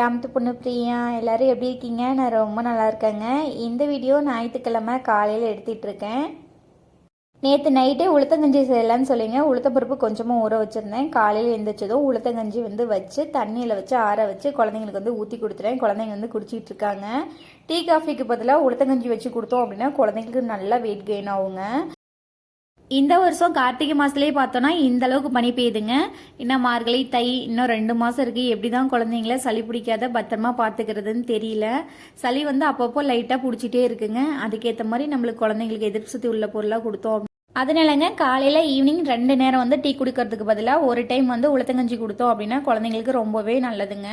கிராமத்து பொண்ணு பிரியா. எல்லோரும் எப்படி இருக்கீங்க? நான் ரொம்ப நல்லா இருக்கேங்க. இந்த வீடியோ ஞாயிற்றுக்கிழமை காலையில் எடுத்துகிட்ருக்கேன். நேற்று நைட்டே உளுத்தங்கஞ்சி செய்யலான்னு சொல்லிங்க உளுத்தப்பருப்பு கொஞ்சமாக ஊற வச்சுருந்தேன். காலையில் எழுந்திரிச்சதும் உளுத்தங்கஞ்சி வச்சு தண்ணியில் வச்சு ஆற வச்சு குழந்தைங்களுக்கு ஊற்றி கொடுத்துட்டேன். குழந்தைங்க குடிச்சிட்டு இருக்காங்க. டீ காஃபிக்கு பதிலாக உளுத்தங்கஞ்சி வச்சு கொடுத்தோம் அப்படின்னா குழந்தைங்களுக்கு நல்லா வெயிட் கெயின் ஆகுங்க. இந்த வருஷம் கார்த்திகை மாதத்துலேயே பார்த்தோன்னா இந்த அளவுக்கு பனி பெய்யுதுங்க. இன்னும் மார்கழி தை இன்னும் 2 மாதம் இருக்குது. எப்படி தான் குழந்தைங்கள சளி பிடிக்காத பத்திரமா பார்த்துக்கிறதுன்னு தெரியல. சளி அப்பப்போ லைட்டாக பிடிச்சிட்டே இருக்குங்க. அதுக்கேற்ற மாதிரி நம்மளுக்கு குழந்தைங்களுக்கு எதிர்ப்பு சக்தி உள்ள பொருளாக கொடுத்தோம். அதனாலங்க காலையில் ஈவினிங் 2 நேரம் டீ குடிக்கிறதுக்கு பதிலாக ஒரு டைம் உளுத்தங்கஞ்சி கொடுத்தோம் அப்படின்னா குழந்தைங்களுக்கு ரொம்பவே நல்லதுங்க.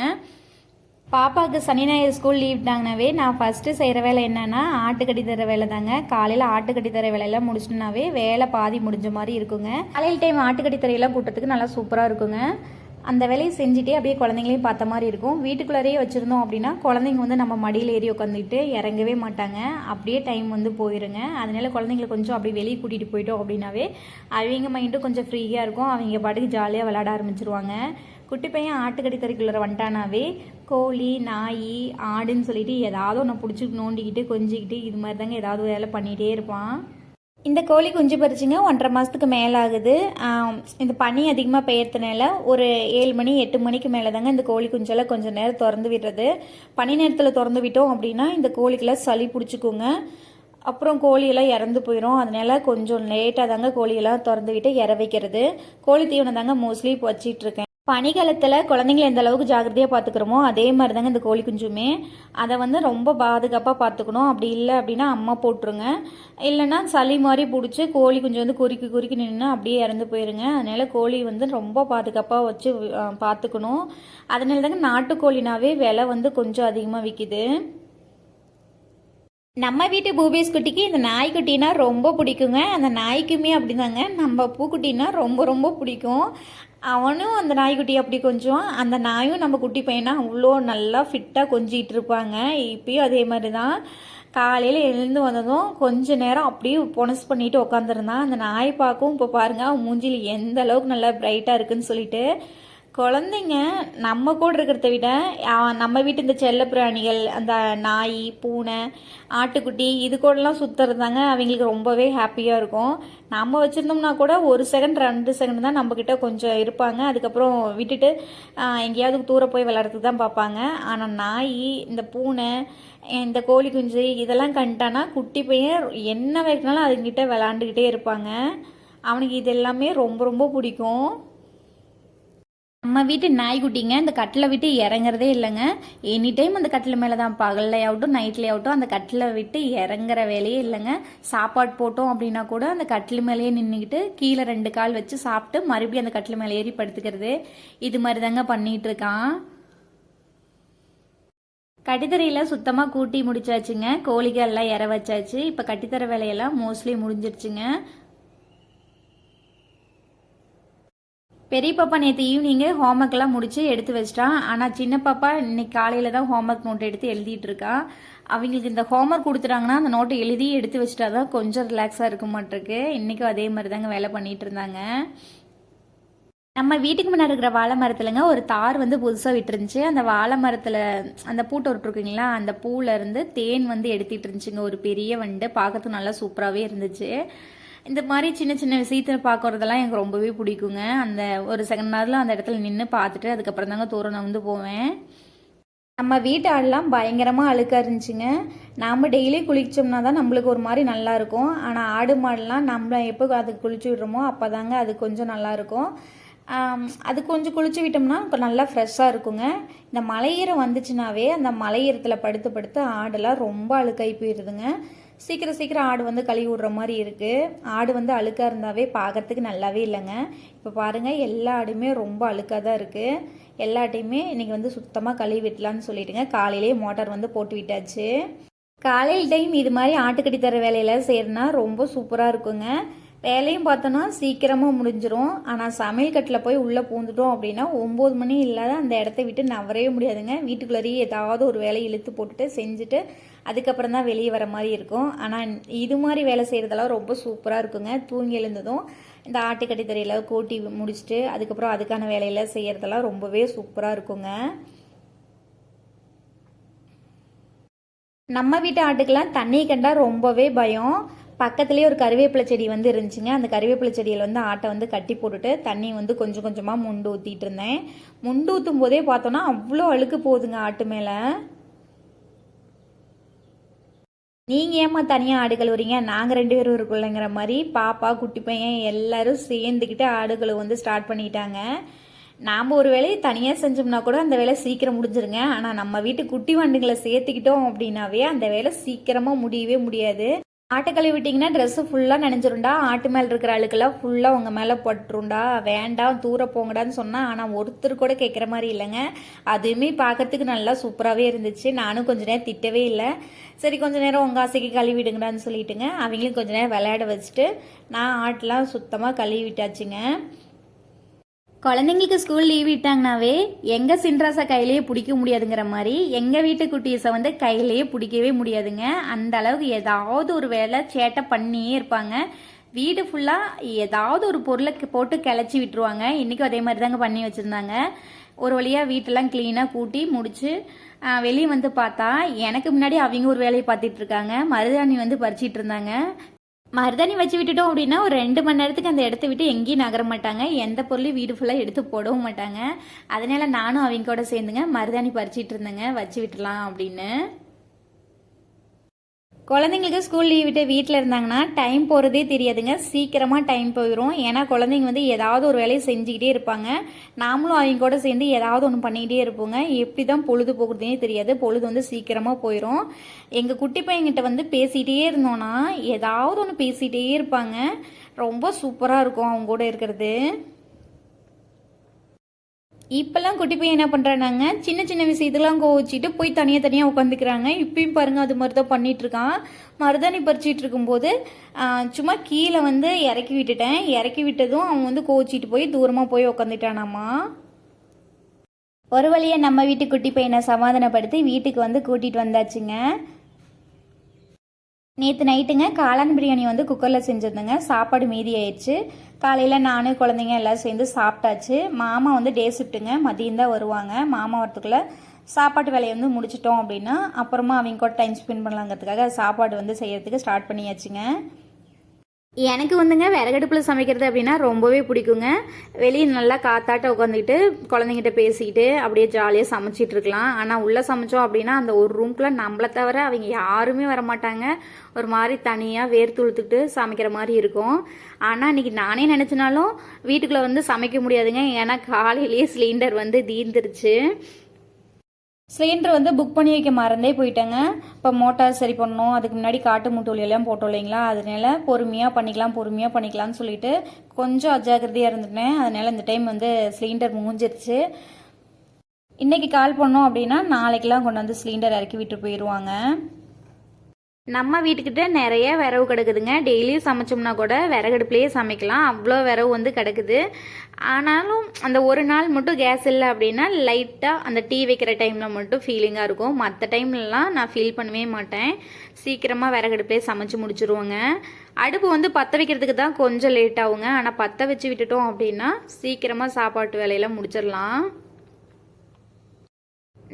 பாப்பாவுக்கு சனி ஞாயிறு ஸ்கூல் லீவ் விட்டாங்கனாவே நான் ஃபஸ்ட்டு செய்கிற வேலை என்னென்னா ஆட்டுக்கட்டி தர வேலை தாங்க. காலையில் ஆட்டுக்கட்டி தர வேலையெல்லாம் முடிச்சுட்டுனாவே வேலை பாதி முடிஞ்ச மாதிரி இருக்குங்க. காலையில் டைம் ஆட்டுக்கட்டி தரையெல்லாம் கூட்டத்துக்கு நல்லா சூப்பராக இருக்குங்க. அந்த வேலையை செஞ்சுட்டே அப்படியே குழந்தைங்களையும் பார்த்த மாதிரி இருக்கும். வீட்டுக்குள்ளேயே வச்சுருந்தோம் அப்படின்னா குழந்தைங்க நம்ம மடியில் ஏறி உட்காந்துட்டு இறங்கவே மாட்டாங்க. அப்படியே டைம் போயிருங்க. அதனால குழந்தைங்களை கொஞ்சம் அப்படியே வெளியே கூட்டிகிட்டு போயிட்டோம் அப்படின்னாவே அவங்க மைண்டும் கொஞ்சம் ஃப்ரீயாக இருக்கும். அவங்க பாட்டுக்கு ஜாலியாக விளையாட ஆரம்பிச்சிருவாங்க. குட்டி பையன் ஆட்டுக்கடி தறிக்குள்ளே வந்துட்டானாவே கோழி நாய் ஆடுன்னு சொல்லிட்டு ஏதாவது ஒன்று பிடிச்சி நோண்டிக்கிட்டு கொஞ்சிக்கிட்டு இது மாதிரி தாங்க ஏதாவது வேலை பண்ணிகிட்டே இருப்பான். இந்த கோழி குஞ்சு பறிச்சுங்க 1.5 மாதத்துக்கு மேலே ஆகுது. இந்த பனி அதிகமாக பெய்யறதுனால ஒரு 7 மணி 8 மணிக்கு மேலே தாங்க இந்த கோழி குஞ்செல்லாம் கொஞ்சம் நேரம் திறந்து விடுறது. பனி நேரத்தில் திறந்து விட்டோம் அப்படின்னா இந்த கோழிக்கெல்லாம் சளி பிடிச்சிக்குங்க. அப்புறம் கோழியெல்லாம் இறந்து போயிடும். அதனால கொஞ்சம் லேட்டாக தாங்க கோழியெல்லாம் திறந்து விட்டு இற வைக்கிறது. கோழி தீவனம் தாங்க மோஸ்ட்லி இப்போ வச்சிட்ருக்கேன். பனிக்காலத்தில் குழந்தைங்களை எந்த அளவுக்கு ஜாக்கிரதையாக பார்த்துக்கிறோமோ அதே மாதிரி தாங்க இந்த கோழி குஞ்சுமே. அதை ரொம்ப பாதுகாப்பாக பார்த்துக்கணும். அப்படி இல்லை அப்படின்னா அம்மா போட்டுருங்க. இல்லைன்னா சளி மாதிரி பிடிச்சி கோழி குஞ்சு குறுக்கி நின்று அப்படியே இறந்து போயிருங்க. அதனால கோழி ரொம்ப பாதுகாப்பாக வச்சு பார்த்துக்கணும். அதனால தாங்க நாட்டுக்கோழினாவே விலை கொஞ்சம் அதிகமாக விற்கிது. நம்ம வீட்டு பூபேஸ் குட்டிக்கு இந்த நாய்க்குட்டினா ரொம்ப பிடிக்குங்க. அந்த நாய்க்குமே அப்படிதாங்க நம்ம பூக்குட்டினா ரொம்ப ரொம்ப பிடிக்கும். அவனும் அந்த நாய்க்குட்டி அப்படி கொஞ்சம் அந்த நாயும் நம்ம குட்டி பையனா அவ்வளோ நல்லா ஃபிட்டாக கொஞ்சிகிட்டு இருப்பாங்க. இப்பயும் அதே மாதிரி தான். காலையில் எழுந்து வந்ததும் கொஞ்ச நேரம் அப்படியே பொனஸ் பண்ணிட்டு உட்காந்துருந்தான். அந்த நாய் பார்க்கவும் இப்போ பாருங்கள் அவன் மூஞ்சில் எந்த அளவுக்கு நல்லா பிரைட்டாக இருக்குன்னு சொல்லிட்டு. குழந்தைங்க நம்ம கூட இருக்கிறத விட நம்ம வீட்டு இந்த செல்ல பிராணிகள் அந்த நாய் பூனை ஆட்டுக்குட்டி இது கூடலாம் சுற்றுறதாங்க அவங்களுக்கு ரொம்பவே ஹாப்பியாக இருக்கும். நம்ம வச்சுருந்தோம்னா கூட 1 செகண்ட் 2 செகண்ட் தான் நம்மக்கிட்ட கொஞ்சம் இருப்பாங்க. அதுக்கப்புறம் விட்டுட்டு எங்கேயாவது தூர போய் விளையாடுறதுக்கு தான் பார்ப்பாங்க. ஆனால் நாய் இந்த பூனை இந்த கோழி குஞ்சு இதெல்லாம் கண்டானா குட்டி பையன் என்ன வைக்கனாலும் அதுங்கிட்ட விளாண்டுக்கிட்டே இருப்பாங்க. அவனுக்கு இது எல்லாமே ரொம்ப ரொம்ப பிடிக்கும். நம்ம வீட்டு நாய்க்குட்டிங்க இந்த கட்டில் விட்டு இறங்குறதே இல்லைங்க. எனி டைம் அந்த கட்டில் மேலே தான் பகல்லையாகட்டும் நைட்லையாகட்டும் அந்த கட்டில் விட்டு இறங்குற வேலையே இல்லைங்க. சாப்பாடு போட்டோம் அப்படின்னா கூட அந்த கட்டில் மேலேயே நின்றுக்கிட்டு கீழே 2 கால் வச்சு சாப்பிட்டு மறுபடியும் அந்த கட்டில் மேலே ஏறி படுத்துக்கிறது இது மாதிரி தாங்க பண்ணிகிட்டு இருக்கான். கட்டித்தரையில் சுத்தமாக கூட்டி முடிச்சாச்சுங்க. கோழிகள் எல்லாம் இற வச்சாச்சு. இப்போ கட்டித்தர வேலையெல்லாம் மோஸ்ட்லி முடிஞ்சிருச்சுங்க. பெரிய பாப்பா நேற்று ஈவினிங்கு ஹோம்ஒர்க்லாம் முடிச்சு எடுத்து வச்சிட்டான். ஆனால் சின்ன பாப்பா இன்னைக்கு காலையில் தான் ஹோம்ஒர்க் நோட் எடுத்து எழுதிட்டு இருக்கா. அவங்களுக்கு இந்த ஹோம்ஒர்க் கொடுத்துட்டாங்கன்னா அந்த நோட்டை எழுதி எடுத்து வச்சிட்டா தான் கொஞ்சம் ரிலாக்ஸாக இருக்க மாட்டிருக்கு. இன்றைக்கும் அதே மாதிரி தாங்க வேலை பண்ணிகிட்டு இருந்தாங்க. நம்ம வீட்டுக்கு முன்னாடி இருக்கிற வாழை மரத்துலங்க ஒரு தார் புதுசாக விட்டுருந்துச்சு. அந்த வாழை மரத்தில் அந்த பூட்டை விட்டுருக்குங்களா அந்த பூவிலேருந்து தேன் எடுத்துகிட்டு இருந்துச்சுங்க. ஒரு பெரிய பார்க்கறதுக்கு நல்லா சூப்பராகவே இருந்துச்சு. இந்த மாதிரி சின்ன சின்ன விஷயத்தை பார்க்குறதெல்லாம் எனக்கு ரொம்பவே பிடிக்குங்க. அந்த ஒரு செகண்ட் நேரத்தில் அந்த இடத்துல நின்று பார்த்துட்டு அதுக்கப்புறம் தாங்க தூரம் போவேன். நம்ம வீட்டு ஆடெலாம் பயங்கரமாக அழுக்காக இருந்துச்சுங்க. நாம் டெய்லி குளிச்சோம்னா தான் நம்மளுக்கு ஒரு மாதிரி நல்லாயிருக்கும். ஆனால் ஆடு மாடெலாம் நம்ம எப்போ அதுக்கு குளிச்சு விடுறோமோ அப்போ தாங்க அது கொஞ்சம் நல்லாயிருக்கும். அது கொஞ்சம் குளிச்சு விட்டோம்னா இப்போ நல்லா ஃப்ரெஷ்ஷாக இருக்குங்க. இந்த மலையீரம் வந்துச்சுனாவே அந்த மலையீரத்தில் படுத்து படுத்து ஆடெல்லாம் ரொம்ப அழுக்காகி போயிடுதுங்க. சீக்கிரம் ஆடு கழுவி விடுற மாதிரி இருக்குது. ஆடு அழுக்காக இருந்தாவே பார்க்கறதுக்கு நல்லாவே இல்லைங்க. இப்போ பாருங்கள் எல்லா ஆடுமே ரொம்ப அழுக்காக தான் இருக்குது. எல்லா ஆட்டையுமே இன்றைக்கி சுத்தமாக கழுவி விடலான்னு சொல்லிட்டுங்க காலையிலேயே மோட்டார் போட்டு விட்டாச்சு. காலையில் டைம் இது மாதிரி ஆட்டுக்கட்டி தர வேலையெல்லாம் செய்யறதுனா ரொம்ப சூப்பராக இருக்குங்க. வேலையும் பார்த்தோன்னா சீக்கிரமாக முடிஞ்சிடும். ஆனால் சமையல் கட்டில் போய் உள்ளே பூந்துட்டோம் அப்படின்னா 9 மணி இல்லாத அந்த இடத்த விட்டு நவரவே முடியாதுங்க. வீட்டுக்குள்ளேயே ஏதாவது ஒரு வேலையை இழுத்து போட்டுட்டு செஞ்சுட்டு அதுக்கப்புறம் தான் வெளியே வர மாதிரி இருக்கும். ஆனால் இது மாதிரி வேலை செய்கிறதெல்லாம் ரொம்ப சூப்பராக இருக்குங்க. தூங்கி எழுந்ததும் இந்த ஆட்டுக்கட்டி தரையில் கூட்டி முடிச்சுட்டு அதுக்கப்புறம் அதுக்கான வேலையெல்லாம் செய்கிறதெல்லாம் ரொம்பவே சூப்பராக இருக்குங்க. நம்ம வீட்டு ஆட்டுக்கெல்லாம் தண்ணி கண்டா ரொம்பவே பயம். பக்கத்துலேயே ஒரு கருவேப்பிலை செடி வந்து இருந்துச்சுங்க. அந்த கருவேப்பிலை செடியில் வந்து ஆட்டை வந்து கட்டி போட்டுட்டு தண்ணி வந்து கொஞ்சம் கொஞ்சமாக முண்டு ஊற்றிட்டு இருந்தேன். முண்டு ஊற்றும் போதே பார்த்தோன்னா அவ்வளோ அழுக்கு போகுதுங்க ஆட்டு மேலே. நீங்கள் ஏமா தனியாக ஆடு கழுவுறீங்க, நாங்கள் 2 பேரும் இருக்குள்ளங்கிற மாதிரி பாப்பா குட்டி பையன் எல்லாரும் சேர்ந்துக்கிட்டு ஆடு கழுவு வந்து ஸ்டார்ட் பண்ணிட்டாங்க. நாம் ஒரு வேலையை தனியாக செஞ்சோம்னா கூட அந்த வேலை சீக்கிரம் முடிஞ்சிருங்க. ஆனால் நம்ம வீட்டு குட்டி வண்டுகளை சேர்த்துக்கிட்டோம் அப்படின்னாவே அந்த வேலை சீக்கிரமாக முடியவே முடியாது. ஆட்டை கழுவி விட்டிங்கன்னா ட்ரெஸ்ஸு ஃபுல்லாக நினைஞ்சிருண்டா, ஆட்டு மேலே இருக்கிற அழுக்கெல்லாம் ஃபுல்லாக உங்கள் மேலே பட்டுருண்டா, வேண்டாம் தூர போங்கடான்னு சொன்னால் ஆனால் ஒருத்தர் கூட கேட்குற மாதிரி இல்லைங்க. அதுவுமே பார்க்கறதுக்கு நல்லா சூப்பராகவே இருந்துச்சு. நானும் கொஞ்ச நேரம் திட்டவே இல்லை. சரி கொஞ்ச நேரம் உங்கள் ஆசைக்கு கழுவி விடுங்கடான்னு சொல்லிட்டுங்க அவங்களும் கொஞ்ச நேரம் விளையாட வச்சுட்டு நான் ஆட்டெலாம் சுத்தமாக கழுவி விட்டாச்சுங்க. குழந்தைங்களுக்கு ஸ்கூல் லீவ் விட்டாங்கனாவே எங்கள் சின்ராசை கையிலேயே பிடிக்க முடியாதுங்கிற மாதிரி எங்கள் வீட்டு குட்டீஸை வந்து கையிலேயே பிடிக்கவே முடியாதுங்க. அந்த அளவுக்கு ஏதாவது ஒரு வேலை சேட்டை பண்ணியே இருப்பாங்க. வீடு ஃபுல்லாக ஏதாவது ஒரு பொருளை போட்டு கிளச்சி விட்டுருவாங்க. இன்றைக்கும் அதே மாதிரி தாங்க பண்ணி வச்சுருந்தாங்க. ஒரு வழியாக வீட்டெல்லாம் க்ளீனாக கூட்டி முடிச்சு வெளியே வந்து பார்த்தா எனக்கு முன்னாடி அவங்க ஒரு வேலையை பார்த்துட்டு இருக்காங்க. மருதாணி வந்து பறிச்சிட்டு இருந்தாங்க. மருதாணி வச்சு விட்டுட்டோம் அப்படின்னா ஒரு 2 மணி நேரத்துக்கு அந்த இடத்த விட்டு எங்கேயும் நகர மாட்டாங்க. எந்த பொருளையும் வீடு ஃபுல்லாக எடுத்து போடவும் மாட்டாங்க. அதனால நானும் அவங்க கூட சேர்ந்துங்க மருதாணி பறிச்சிட்டு இருந்தேங்க வச்சு விட்டுலாம் அப்படின்னு. குழந்தைங்களுக்கு ஸ்கூல் லீவ் விட்டு வீட்டில் இருந்தாங்கன்னா டைம் போகிறதே தெரியாதுங்க. சீக்கிரமாக டைம் போயிடும். ஏன்னா குழந்தைங்க வந்து ஏதாவது ஒரு வேலையை செஞ்சுக்கிட்டே இருப்பாங்க. நாமளும் அவங்க கூட சேர்ந்து ஏதாவது ஒன்று பண்ணிக்கிட்டே இருப்போங்க. எப்படி தான் பொழுது போகிறதுனே தெரியாது. பொழுது வந்து சீக்கிரமாக போயிடும். எங்கள் குட்டி பையன்கிட்ட வந்து பேசிகிட்டே இருந்தோன்னா ஏதாவது ஒன்று பேசிகிட்டே இருப்பாங்க. ரொம்ப சூப்பராக இருக்கும் அவங்க கூட இருக்கிறது. இப்போல்லாம் குட்டி பையன் என்ன பண்ணுறாங்க, சின்ன சின்ன விஷயத்தெல்லாம் கோவிச்சிட்டு போய் தனியாக உட்காந்துக்கிறாங்க. இப்பயும் பாருங்கள் அது மாதிரி தான் பண்ணிகிட்ருக்கான். மருதாணி பறிச்சிட்டு இருக்கும்போது சும்மா கீழே வந்து இறக்கி விட்டுட்டேன். இறக்கி விட்டதும் அவன் வந்து கோவிச்சிட்டு போய் தூரமாக போய் உட்காந்துட்டானாமா. ஒரு வழியாக நம்ம வீட்டு குட்டி பையனை சமாதானப்படுத்தி வீட்டுக்கு வந்து கூட்டிகிட்டு வந்தாச்சுங்க. நேற்று நைட்டுங்க காளான் பிரியாணி வந்து குக்கரில் செஞ்சுருந்தேங்க. சாப்பாடு மீதி ஆயிடுச்சு. காலையில் நானும் குழந்தைங்க எல்லாம் சேர்ந்து சாப்பிட்டாச்சு. மாமா வந்து டே ஷிஃப்ட்டுங்க, மதியம் தான் வருவாங்க. மாமா வரத்துக்குள்ளே சாப்பாட்டு வேலையை வந்து முடிச்சிட்டோம் அப்படின்னா அப்புறமா அவங்க கூட டைம் ஸ்பெண்ட் பண்ணலாங்கிறதுக்காக சாப்பாடு வந்து செய்யறதுக்கு ஸ்டார்ட் பண்ணியாச்சுங்க. எனக்கு வந்துங்க விறகடுப்பில் சமைக்கிறது அப்படின்னா ரொம்பவே பிடிக்குங்க. வெளியே நல்லா காத்தாட்ட உட்காந்துக்கிட்டு குழந்தைங்கிட்ட பேசிக்கிட்டு அப்படியே ஜாலியாக சமைச்சிட்டு இருக்கலாம். ஆனால் உள்ளே சமைச்சோம் அப்படின்னா அந்த ஒரு ரூம்குள்ளே நம்மளை தவிர அவங்க யாருமே வரமாட்டாங்க. ஒரு மாதிரி தனியாக வேர்த்து உளுத்துக்கிட்டு சமைக்கிற மாதிரி இருக்கும். ஆனால் இன்றைக்கி நானே நினச்சினாலும் வீட்டுக்குள்ளே வந்து சமைக்க முடியாதுங்க. ஏன்னா காலையிலேயே சிலிண்டர் வந்து தீர்ந்துருச்சு. சிலிண்டர் வந்து புக் பண்ணி வைக்க மறந்தே போயிட்டேங்க. இப்போ மோட்டார் சரி பண்ணணும், அதுக்கு முன்னாடி காட்டு மூட்டொலியெல்லாம் போட்டோம் இல்லைங்களா, அதனால பொறுமையாக பண்ணிக்கலாம்னு சொல்லிட்டு கொஞ்சம் அஜாக்கிரதையாக இருந்துட்டேன். அதனால இந்த டைம் வந்து சிலிண்டர் மூஞ்சிருச்சு. இன்றைக்கி கால் பண்ணோம் அப்படின்னா நாளைக்கெல்லாம் கொண்டு வந்து சிலிண்டர் இறக்கி விட்டு போயிடுவாங்க. நம்ம வீட்டுக்கிட்ட நிறைய விறகு கிடக்குதுங்க. டெய்லியும் சமைச்சோம்னா கூட விறகடுப்புலேயே சமைக்கலாம். அவ்வளோ விறகு வந்து கிடக்குது. ஆனாலும் அந்த ஒரு நாள் மட்டும் கேஸ் இல்லை அப்படின்னா லைட்டாக அந்த டீ வைக்கிற டைமில் மட்டும் ஃபீலிங்காக இருக்கும். மற்ற டைம்லலாம் நான் ஃபீல் பண்ணவே மாட்டேன். சீக்கிரமாக விறகடுப்புலேயே சமைச்சு முடிச்சுருவோங்க. அடுப்பு வந்து பற்ற வைக்கிறதுக்கு தான் கொஞ்சம் லேட் ஆகுங்க. ஆனால் பற்ற வச்சு விட்டுட்டோம் அப்படின்னா சீக்கிரமாக சாப்பாட்டு வேலையெல்லாம் முடிச்சிடலாம்.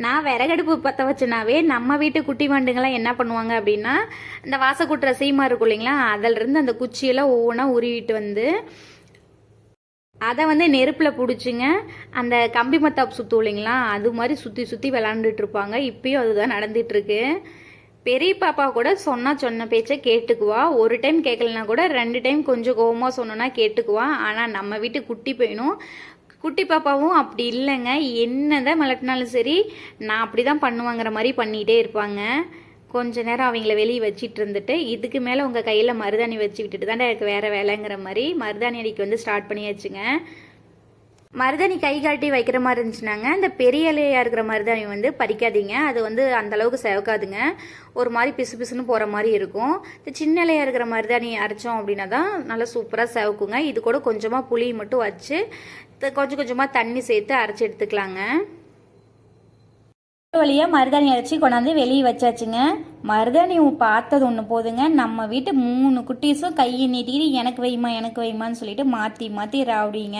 நான் விறகடுப்பு பற்ற வச்சனாவே நம்ம வீட்டு குட்டி வண்டுங்கள்லாம் என்ன பண்ணுவாங்க அப்படின்னா இந்த வாசக்கூட்டுற சீமா இருக்கும் இல்லைங்களா, அதிலிருந்து அந்த குச்சியெல்லாம் ஒவ்வொன்றா உருவிட்டு வந்து அதை வந்து நெருப்பில் பிடிச்சிங்க அந்த கம்பி மத்தாப்பு சுற்றும் இல்லைங்களா, அது மாதிரி சுற்றி சுற்றி விளாண்டுட்டு இருப்பாங்க. இப்பயும் அதுதான் நடந்துகிட்ருக்கு. பெரிய பாப்பா கூட சொன்ன பேச்சை கேட்டுக்குவா. ஒரு டைம் கேட்கலனா கூட 2 டைம் கொஞ்சம் கோவமாக சொன்னோன்னா கேட்டுக்குவா. ஆனால் நம்ம வீட்டு குட்டி பையனும் குட்டி பாப்பாவும் அப்படி இல்லைங்க. என்னதான் மிளட்டினாலும் சரி நான் அப்படி தான் பண்ணுவாங்கிற மாதிரி பண்ணிகிட்டே இருப்பாங்க. கொஞ்ச நேரம் அவங்கள வெளியே வச்சிட்டு இருந்துட்டு இதுக்கு மேலே உங்கள் கையில் மருதாணி வச்சு விட்டுட்டு தான் எனக்கு வேறு வேலைங்கிற மாதிரி மருதாணி அடிக்க வந்து ஸ்டார்ட் பண்ணியாச்சுங்க. மருதாணி கை காட்டி வைக்கிற மாதிரி இருந்துச்சுனாங்க இந்த பெரிய இலையாக இருக்கிற மருதாணி வந்து பறிக்காதீங்க. அது வந்து அந்தளவுக்கு செவக்காதுங்க. ஒரு மாதிரி பிசு பிசுன்னு போகிற மாதிரி இருக்கும். இந்த சின்ன இலையாக இருக்கிற மருதாணி அரைச்சோம் அப்படின்னா தான் நல்லா சூப்பராக செவக்குங்க. இது கூட கொஞ்சமாக புளி மட்டும் வச்சு கொஞ்சம் கொஞ்சமாக தண்ணி சேர்த்து அரைச்சி எடுத்துக்கலாங்க. வழியாக மருதாணி அரைச்சி கொண்டாந்து வெளியே வச்சாச்சுங்க. மருதாணி பார்த்தது ஒன்று போதுங்க. நம்ம வீட்டு 3 குட்டீஸும் கையை நீட்டிக்கிட்டு எனக்கு வைமான்னு சொல்லிட்டு மாற்றி ராவடிங்க.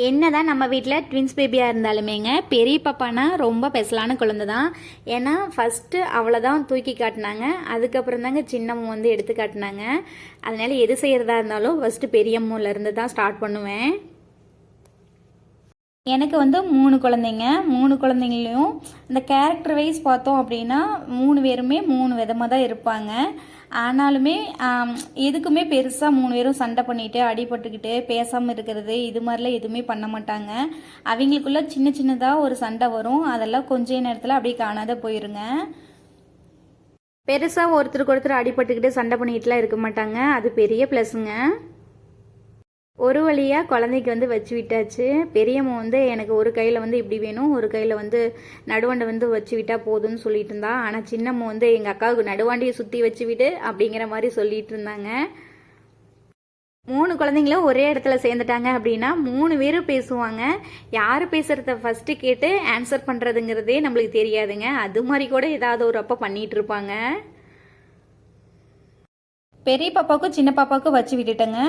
என்னதான் நம்ம வீட்டில் ட்வின்ஸ் பேபியாக இருந்தாலுமேங்க பெரிய பாப்பானா ரொம்ப பெசலான குழந்தை தான். ஏன்னா ஃபஸ்ட்டு அவளை தான் தூக்கி காட்டினாங்க, அதுக்கப்புறம் தாங்க சின்னம்மா வந்து எடுத்து காட்டினாங்க. அதனால எது செய்கிறதா இருந்தாலும் ஃபஸ்ட்டு பெரியம்மிலேருந்து தான் ஸ்டார்ட் பண்ணுவேன். எனக்கு வந்து 3 குழந்தைங்க. 3 குழந்தைங்களையும் இந்த கேரக்டர் வைஸ் பார்த்தோம் அப்படின்னா 3 பேருமே 3 விதமாக தான் இருப்பாங்க. ஆனாலுமே எதுக்குமே பெருசாக 3 பேரும் சண்டை பண்ணிட்டு அடிபட்டுக்கிட்டு பேசாமல் இருக்கிறது இது மாதிரிலாம் எதுவுமே பண்ண மாட்டாங்க. அவங்களுக்குள்ள சின்ன சின்னதாக ஒரு சண்டை வரும், அதெல்லாம் கொஞ்ச நேரத்தில் அப்படியே காணாத போயிருங்க. பெருசாக ஒருத்தருக்கு ஒருத்தர் அடிபட்டுக்கிட்டு சண்டை பண்ணிக்கிட்டுலாம் இருக்க மாட்டாங்க, அது பெரிய ப்ளஸ்ஸுங்க. ஒரு வழியாக குழந்தைக்கு வந்து வச்சு விட்டாச்சு. பெரியம்மா வந்து எனக்கு ஒரு கையில் வந்து இப்படி வேணும், ஒரு கையில் வந்து நடுவாண்டை வந்து வச்சு விட்டால் போதும்னு சொல்லிட்டு இருந்தா. ஆனால் சின்னம்மா வந்து எங்கள் அக்காவுக்கு நடுவாண்டியை சுற்றி வச்சு விடு அப்படிங்கிற மாதிரி சொல்லிட்டு இருந்தாங்க. 3 குழந்தைங்களும் ஒரே இடத்துல சேர்ந்துட்டாங்க அப்படின்னா 3 பேரும் பேசுவாங்க. யார் பேசுகிறத ஃபஸ்ட்டு கேட்டு ஆன்சர் பண்ணுறதுங்கிறதே நம்மளுக்கு தெரியாதுங்க. அது மாதிரி கூட ஏதாவது ஒரு அப்போ பண்ணிகிட்டு இருப்பாங்க. பெரிய பாப்பாவுக்கும் சின்ன பாப்பாவுக்கும் வச்சு விட்டுட்டேங்க.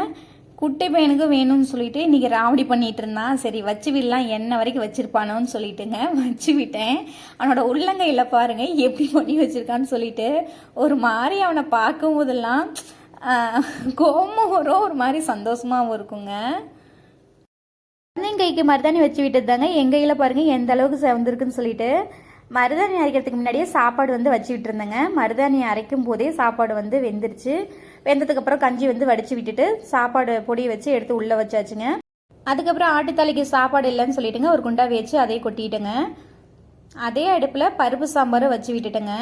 குட்டி பையனுக்கும் வேணும்னு சொல்லிட்டு இன்றைக்கி ராவடி பண்ணிகிட்டு இருந்தான். சரி வச்சு விடலாம், என்ன வரைக்கும் வச்சுருப்பானோன்னு சொல்லிட்டுங்க வச்சு விட்டேன். அவனோட உள்ளங்கையில் பாருங்கள் எப்படி பண்ணி வச்சுருக்கான்னு சொல்லிட்டு ஒரு மாதிரி அவனை பார்க்கும் போதெல்லாம் கோபமும் வரும், ஒரு மாதிரி சந்தோஷமாகவும் இருக்குங்க. குழந்தைங்கைக்கு மருதாணி வச்சு விட்டது தாங்க எங்கள் கையில் பாருங்கள் எந்த அளவுக்கு செவந்திருக்குன்னு சொல்லிட்டு. மருதாணி அரைக்கிறதுக்கு முன்னாடியே சாப்பாடு வந்து வச்சு விட்டுருந்தேங்க. மருதாணி அரைக்கும் போதே சாப்பாடு வந்து வெந்துருச்சு. வெந்ததுக்கப்புறம் கஞ்சி வந்து வடித்து விட்டுட்டு சாப்பாடு பொடி வச்சு எடுத்து உள்ளே வச்சாச்சுங்க. அதுக்கப்புறம் ஆட்டுத்தாளிக்கு சாப்பாடு இல்லைன்னு சொல்லிட்டுங்க ஒரு குண்டா வச்சு அதே கொட்டிட்டுங்க. அதே அடுப்பில் பருப்பு சாம்பாரும் வச்சு விட்டுட்டேங்க.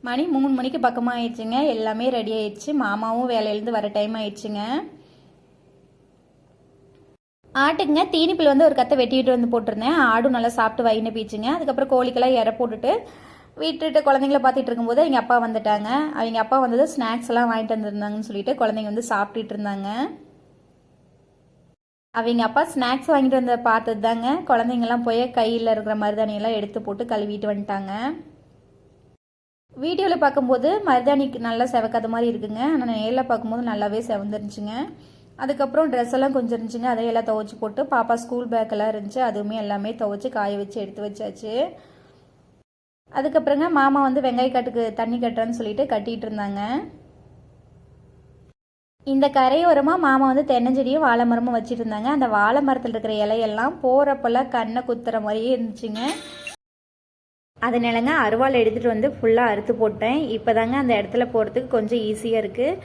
மணி 3 மணிக்கு பக்கமாக ஆயிடுச்சுங்க. எல்லாமே ரெடி ஆயிடுச்சு. மாமாவும் வேலையிலேருந்து வர டைம் ஆயிடுச்சுங்க. ஆட்டுக்குங்க தீனிப்பில் வந்து ஒரு கத்தை வெட்டிட்டு வந்து போட்டிருந்தேன். ஆடும் நல்லா சாப்பிட்டு வயின்னு பீச்சுங்க. அதுக்கப்புறம் கோழிக்கெல்லாம் இற போட்டுட்டு வீட்டுட்டு குழந்தைங்கள பார்த்துட்டு இருக்கும்போது எங்கள் அப்பா வந்துட்டாங்க. அவங்க அப்பா வந்தது ஸ்நாக்ஸ் எல்லாம் வாங்கிட்டு வந்துருந்தாங்கன்னு சொல்லிட்டு குழந்தைங்க வந்து சாப்பிட்டுட்டு இருந்தாங்க. அவங்க அப்பா ஸ்நாக்ஸ் வாங்கிட்டு வந்த பார்த்தது தாங்க குழந்தைங்கள்லாம் போய் கையில் இருக்கிற மருதாணியெல்லாம் எடுத்து போட்டு கழுவிட்டு வந்துட்டாங்க. வீடியோவில் பார்க்கும்போது மருதாணிக்கு நல்லா செவக்காத மாதிரி இருக்குங்க. ஆனால் நேரில் பார்க்கும்போது நல்லாவே செவந்துருந்துச்சுங்க. அதுக்கப்புறம் ட்ரெஸ் எல்லாம் கொஞ்சம் இருந்துச்சுங்க, அதையெல்லாம் துவைச்சி போட்டு பாப்பா ஸ்கூல் பேக்கெல்லாம் இருந்துச்சு, அதுவுமே எல்லாமே துவைச்சி காய வச்சு எடுத்து வச்சாச்சு. அதுக்கப்புறங்க மாமா வந்து வெங்காயக்காட்டுக்கு தண்ணி கட்டுறேன்னு சொல்லிட்டு கட்டிகிட்டு இருந்தாங்க. இந்த கரையோரமாக மாமா வந்து தென்னஞ்செடியும் வாழை மரமும் வச்சுட்டு இருந்தாங்க. அந்த வாழை மரத்தில் இருக்கிற இலையெல்லாம் போகிறப்பெல்லாம் கண்ணை குத்துற மாதிரியே இருந்துச்சுங்க. அதனாலங்க அருவாள் எடுத்துகிட்டு வந்து ஃபுல்லாக அறுத்து போட்டேன். இப்போ தாங்க அந்த இடத்துல போகிறதுக்கு கொஞ்சம் ஈஸியாக இருக்குது.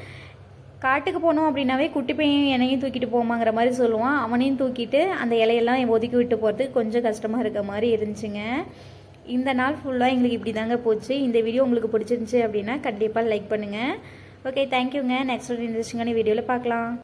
காட்டுக்கு போனோம் அப்படின்னாவே குட்டி பையன் என்னையும் தூக்கிட்டு போமாங்கிற மாதிரி சொல்லுவான். அவனையும் தூக்கிட்டு அந்த இலையெல்லாம் ஒதுக்கி விட்டு போகிறதுக்கு கொஞ்சம் கஷ்டமாக இருக்க மாதிரி இருந்துச்சுங்க. இந்த நாள் ஃபுல்லாக எங்களுக்கு இப்படி தாங்க போச்சு. இந்த வீடியோ உங்களுக்கு பிடிச்சிருந்துச்சி அப்படின்னா கண்டிப்பாக லைக் பண்ணுங்கள். ஓகே, தேங்க்யூங்க. நெக்ஸ்ட் ஒரு இன்ட்ரெஸ்டிங்கான வீடியோவில் பார்க்கலாம்.